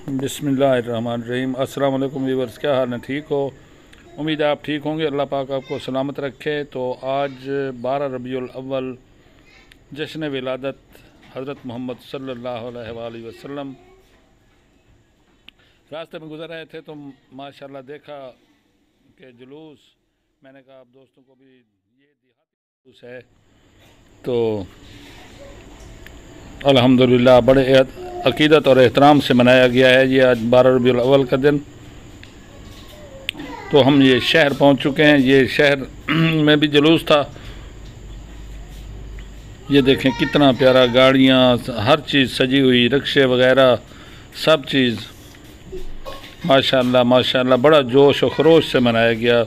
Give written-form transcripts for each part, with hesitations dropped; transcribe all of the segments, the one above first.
बिस्मिल्लाहिर्रहमानिर्रहीम। अस्सलाम वालेकुम व्यूअर्स, क्या हाल है? ठीक हो? उम्मीद है आप ठीक होंगे। अल्लाह पाक आपको सलामत रखे। तो आज 12 रबीउल अव्वल जश्न विलादत हज़रत मोहम्मद सल्लल्लाहु अलैहि वसल्लम। रास्ते में गुज़र रहे थे तो माशाल्लाह देखा कि जुलूस, मैंने कहा आप दोस्तों को भी ये देहाती जुलूस है तो अल्हम्दुलिल्लाह बड़े अकीदत और एहतराम से मनाया गया है। ये आज 12 रबीउल अव्वल का दिन। तो हम ये शहर पहुंच चुके हैं। ये शहर में भी जुलूस था। ये देखें कितना प्यारा, गाड़ियां, हर चीज़ सजी हुई, रिक्शे वगैरह सब चीज़ माशाल्लाह माशाल्लाह बड़ा जोश और खरोश से मनाया गया।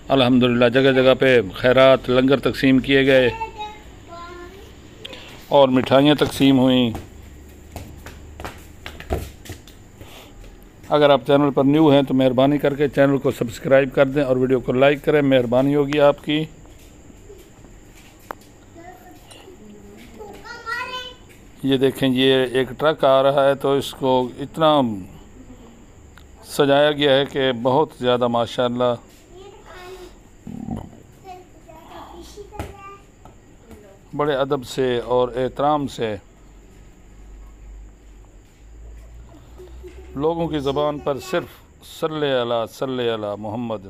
अल्हम्दुलिल्लाह जगह जगह पे खैरात लंगर तकसीम किए गए और मिठाइयाँ तकसीम हुई। अगर आप चैनल पर न्यू हैं तो मेहरबानी करके चैनल को सब्सक्राइब कर दें और वीडियो को लाइक करें, मेहरबानी होगी आपकी। ये देखें, ये एक ट्रक आ रहा है तो इसको इतना सजाया गया है कि बहुत ज़्यादा माशाल्लाह। बड़े अदब से और एहतराम से लोगों की ज़बान पर सिर्फ सल्ले अला मोहम्मद।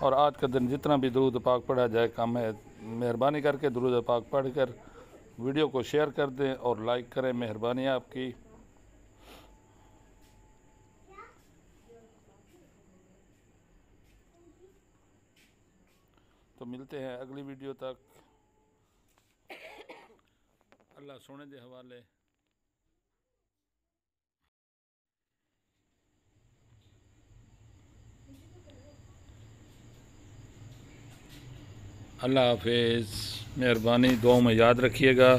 और आज का दिन जितना भी दुरूद पाक पढ़ा जाए कम है। मेहरबानी करके दुरूद पाक पढ़ कर वीडियो को शेयर कर दें और लाइक करें, मेहरबानी आपकी। तो मिलते हैं अगली वीडियो तक। अल्लाह सोने दे हवाले। अल्लाह हाफिज़। मेहरबानी, दुआओं में याद रखिएगा।